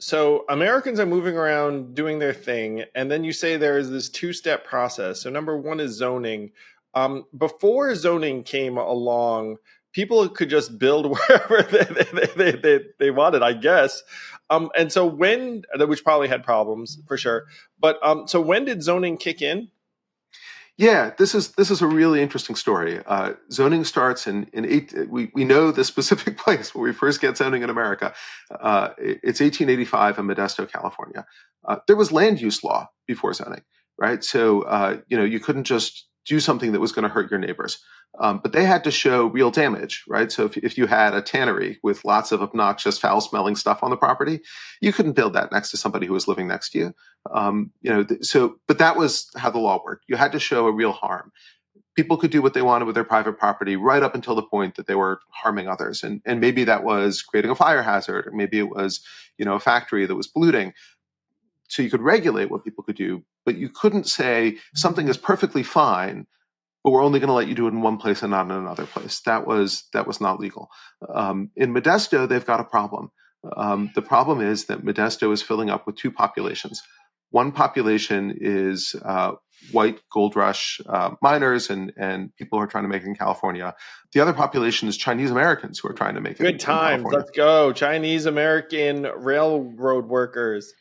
So Americans are moving around doing their thing, and then you say there is this two-step process. So number one is zoning. Before zoning came along, people could just build wherever they wanted, I guess. And so which probably had problems for sure. But so when did zoning kick in? Yeah, this is a really interesting story. Zoning starts in eight. We know the specific place where we first get zoning in America. It's 1885 in Modesto, California. There was land use law before zoning, right? So you couldn't just do something that was going to hurt your neighbors. But they had to show real damage, right? So if you had a tannery with lots of obnoxious, foul-smelling stuff on the property, you couldn't build that next to somebody who was living next to you. But that was how the law worked. You had to show a real harm. People could do what they wanted with their private property right up until the point that they were harming others. And maybe that was creating a fire hazard, or maybe it was, a factory that was polluting. So you could regulate what people could do, but you couldn't say something is perfectly fine, but we're only going to let you do it in one place and not in another place. That was not legal. In Modesto, they've got a problem. The problem is that Modesto is filling up with two populations. One population is white gold rush miners and people who are trying to make it in California. The other population is Chinese Americans who are trying to make it Good in times. California. Let's go. Chinese American railroad workers.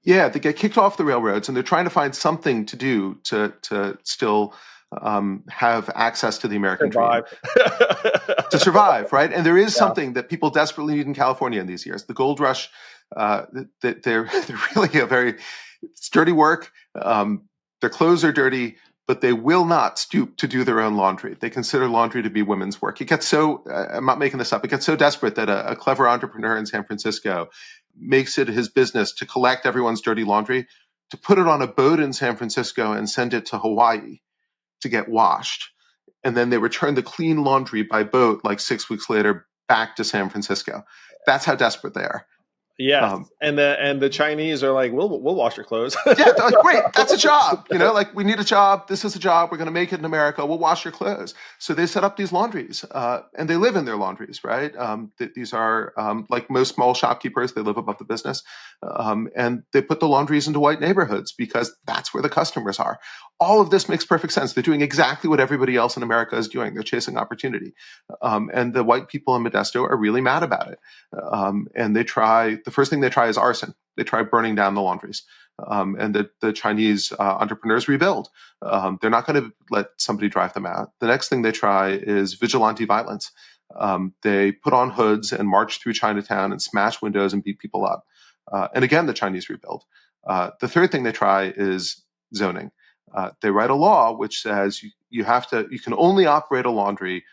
Yeah, they get kicked off the railroads, and they're trying to find something to do to still have access to the American dream, Survive. to survive, right? And there is Yeah. something that people desperately need in California in these years. The gold rush, they're really a very, it's dirty work. Their clothes are dirty, but they will not stoop to do their own laundry. They consider laundry to be women's work. It gets so, I'm not making this up, it gets so desperate that a clever entrepreneur in San Francisco makes it his business to collect everyone's dirty laundry, to put it on a boat in San Francisco and send it to Hawaii to get washed. And then they return the clean laundry by boat like 6 weeks later back to San Francisco. That's how desperate they are. Yes, Um, and the Chinese are like, we'll wash your clothes. Yeah, great. That's a job. Like we need a job. This is a job. We're going to make it in America. We'll wash your clothes. So they set up these laundries, and they live in their laundries, right? These are like most small shopkeepers. They live above the business, and they put the laundries into white neighborhoods because that's where the customers are. All of this makes perfect sense. They're doing exactly what everybody else in America is doing. They're chasing opportunity, and the white people in Modesto are really mad about it. And the first thing they try is arson. They try burning down the laundries. And the Chinese entrepreneurs rebuild. They're not going to let somebody drive them out. The next thing they try is vigilante violence. They put on hoods and march through Chinatown and smash windows and beat people up. And again, the Chinese rebuild. The third thing they try is zoning. They write a law which says you can only operate a laundry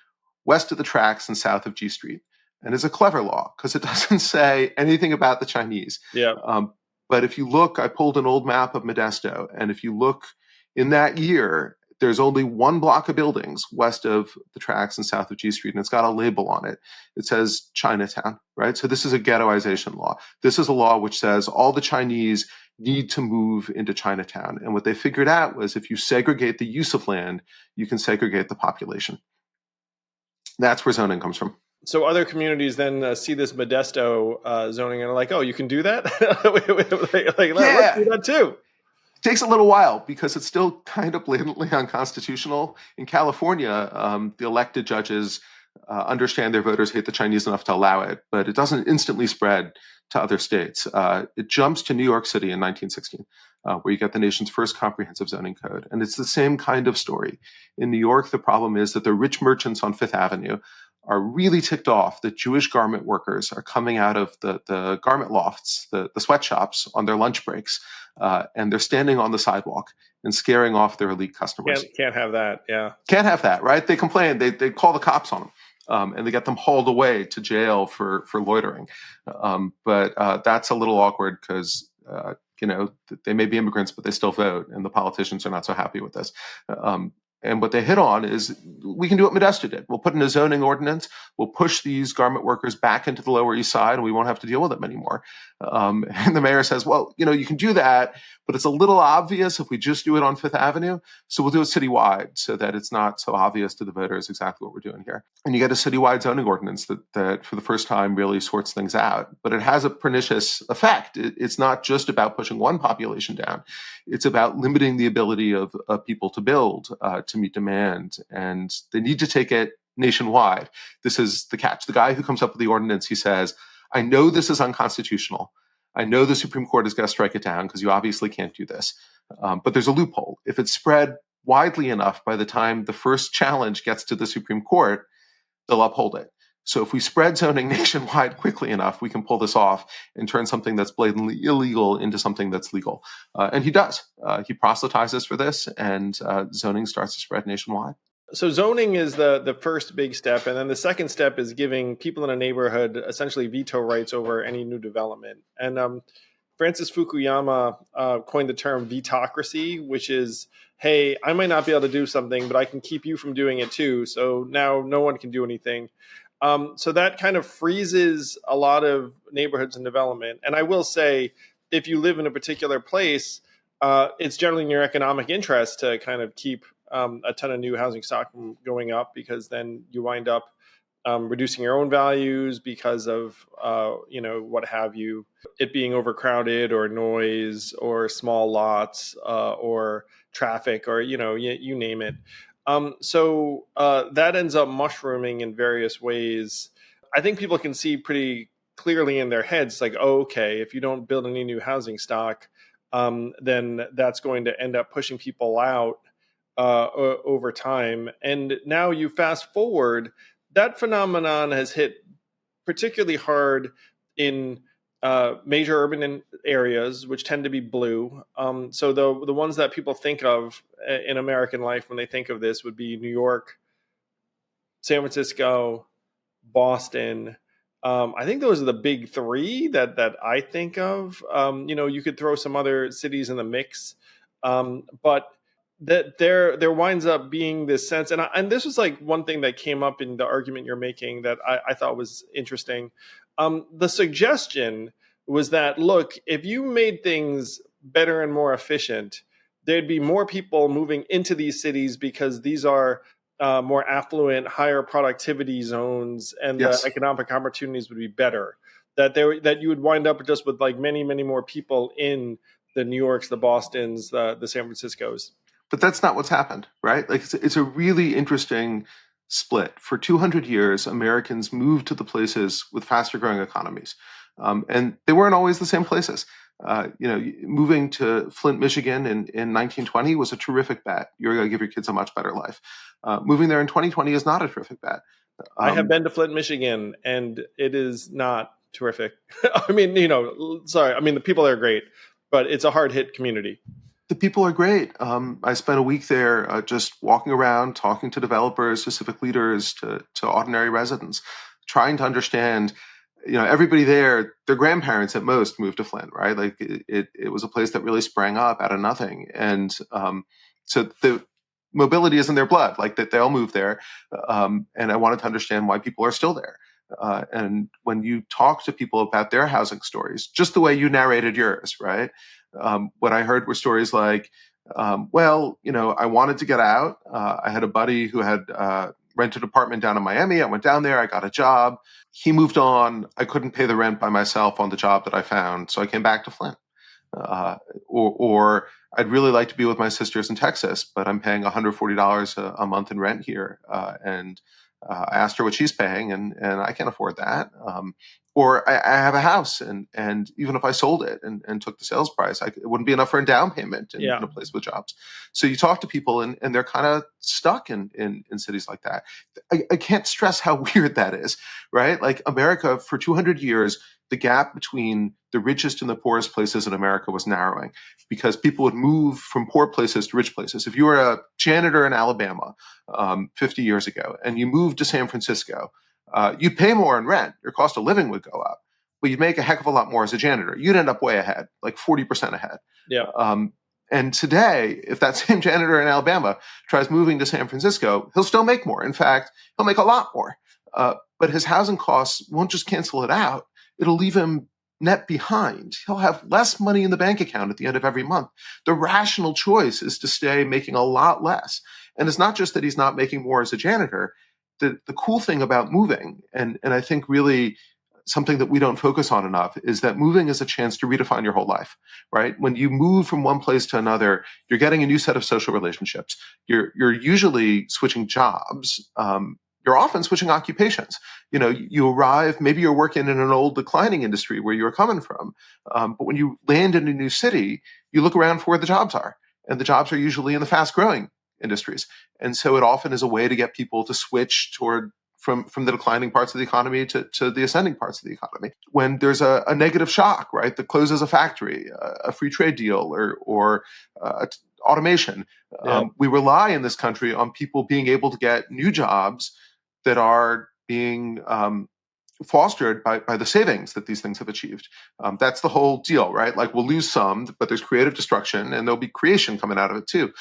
west of the tracks and south of G Street. And it's a clever law because it doesn't say anything about the Chinese. Yeah. But if you look, I pulled an old map of Modesto, and if you look in that year, there's only one block of buildings west of the tracks and south of G Street, and it's got a label on it. It says Chinatown, right? So this is a ghettoization law. This is a law which says all the Chinese need to move into Chinatown. And what they figured out was if you segregate the use of land, you can segregate the population. That's where zoning comes from. So other communities then see this Modesto zoning and are like, oh, you can do that? Let's do that too. It takes a little while because it's still kind of blatantly unconstitutional. In California, the elected judges understand their voters hate the Chinese enough to allow it, but it doesn't instantly spread to other states. It jumps to New York City in 1916, where you get the nation's first comprehensive zoning code. And it's the same kind of story. In New York, the problem is that the rich merchants on Fifth Avenue are really ticked off that Jewish garment workers are coming out of the garment lofts, the sweatshops on their lunch breaks, and they're standing on the sidewalk and scaring off their elite customers. Can't have that, yeah. Can't have that, right? They complain. They call the cops on them, and they get them hauled away to jail for loitering. But that's a little awkward because they may be immigrants, but they still vote, and the politicians are not so happy with this. And what they hit on is we can do what Modesto did. We'll put in a zoning ordinance. We'll push these garment workers back into the Lower East Side, and we won't have to deal with them anymore. And the mayor says, well, you can do that, but it's a little obvious if we just do it on Fifth Avenue. So we'll do it citywide so that it's not so obvious to the voters exactly what we're doing here. And you get a citywide zoning ordinance that for the first time really sorts things out. But it has a pernicious effect. It's not just about pushing one population down. It's about limiting the ability of people to build to meet demand. And they need to take it nationwide. This is the catch. The guy who comes up with the ordinance, he says, I know this is unconstitutional. I know the Supreme Court is going to strike it down because you obviously can't do this. But there's a loophole. If it's spread widely enough, by the time the first challenge gets to the Supreme Court, they'll uphold it. So if we spread zoning nationwide quickly enough, we can pull this off and turn something that's blatantly illegal into something that's legal. And he does. He proselytizes for this, and zoning starts to spread nationwide. So zoning is the first big step, and then the second step is giving people in a neighborhood essentially veto rights over any new development. And Francis Fukuyama coined the term vetocracy, which is, hey, I might not be able to do something, but I can keep you from doing it too. So now no one can do anything. So that kind of freezes a lot of neighborhoods and development. And I will say, if you live in a particular place, it's generally in your economic interest to kind of keep a ton of new housing stock from going up, because then you wind up reducing your own values because of what have you, it being overcrowded or noise or small lots or traffic or you name it. So that ends up mushrooming in various ways. I think people can see pretty clearly in their heads, like, oh, okay, if you don't build any new housing stock, then that's going to end up pushing people out over time. And now you fast forward, that phenomenon has hit particularly hard in major urban areas, which tend to be blue. So the ones that people think of in American life when they think of this would be New York, San Francisco, Boston. I think those are the big three that I think of. You could throw some other cities in the mix, but that there winds up being this sense, and this was like one thing that came up in the argument you're making that I thought was interesting. The suggestion was that, look, if you made things better and more efficient, there'd be more people moving into these cities because these are more affluent, higher productivity zones, and the Yes. economic opportunities would be better. That you would wind up just with like many, many more people in the New Yorks, the Bostons, the San Franciscos. But that's not what's happened, right? Like it's a really interesting split. For 200 years, Americans moved to the places with faster growing economies. And they weren't always the same places. Moving to Flint, Michigan in 1920 was a terrific bet. You're going to give your kids a much better life. Moving there in 2020 is not a terrific bet. I have been to Flint, Michigan, and it is not terrific. I mean, sorry. I mean, the people there are great, but it's a hard hit community. The people are great. I spent a week there just walking around, talking to developers, to civic leaders, to ordinary residents, trying to understand. Everybody there, their grandparents at most moved to Flint, right? Like it was a place that really sprang up out of nothing, and so the mobility is in their blood. Like that, they all moved there, and I wanted to understand why people are still there. And when you talk to people about their housing stories, just the way you narrated yours, right? What I heard were stories like, I wanted to get out. I had a buddy who had rented an apartment down in Miami. I went down there. I got a job. He moved on. I couldn't pay the rent by myself on the job that I found, so I came back to Flint. Or I'd really like to be with my sisters in Texas, but I'm paying $140 a month in rent here, and I asked her what she's paying, and I can't afford that. Or I have a house, and even if I sold it and took the sales price, it wouldn't be enough for a down payment in a place with jobs. So you talk to people, and they're kind of stuck in cities like that. I can't stress how weird that is, right? Like America, for 200 years, the gap between the richest and the poorest places in America was narrowing because people would move from poor places to rich places. If you were a janitor in Alabama 50 years ago and you moved to San Francisco, you'd pay more in rent. Your cost of living would go up, but you'd make a heck of a lot more as a janitor. You'd end up way ahead, like 40% ahead. Yeah. And today, if that same janitor in Alabama tries moving to San Francisco, he'll still make more. In fact, he'll make a lot more. But his housing costs won't just cancel it out. It'll leave him net behind. He'll have less money in the bank account at the end of every month. The rational choice is to stay making a lot less. And it's not just that he's not making more as a janitor. The cool thing about moving, and I think really something that we don't focus on enough, is that moving is a chance to redefine your whole life, right? When you move from one place to another, you're getting a new set of social relationships. You're usually switching jobs. You're often switching occupations. You arrive, maybe you're working in an old declining industry where you're coming from. But when you land in a new city, you look around for where the jobs are. And the jobs are usually in the fast growing industries. And so it often is a way to get people to switch from the declining parts of the economy to the ascending parts of the economy. When there's a negative shock, right, that closes a factory, a free trade deal, or automation, we rely in this country on people being able to get new jobs that are being fostered by the savings that these things have achieved. That's the whole deal, right? Like, we'll lose some, but there's creative destruction, and there'll be creation coming out of it too.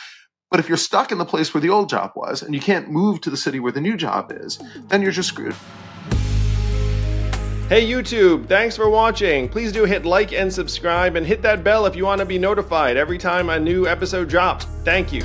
But if you're stuck in the place where the old job was and you can't move to the city where the new job is, then you're just screwed. Hey YouTube, thanks for watching. Please do hit like and subscribe and hit that bell if you want to be notified every time a new episode drops. Thank you.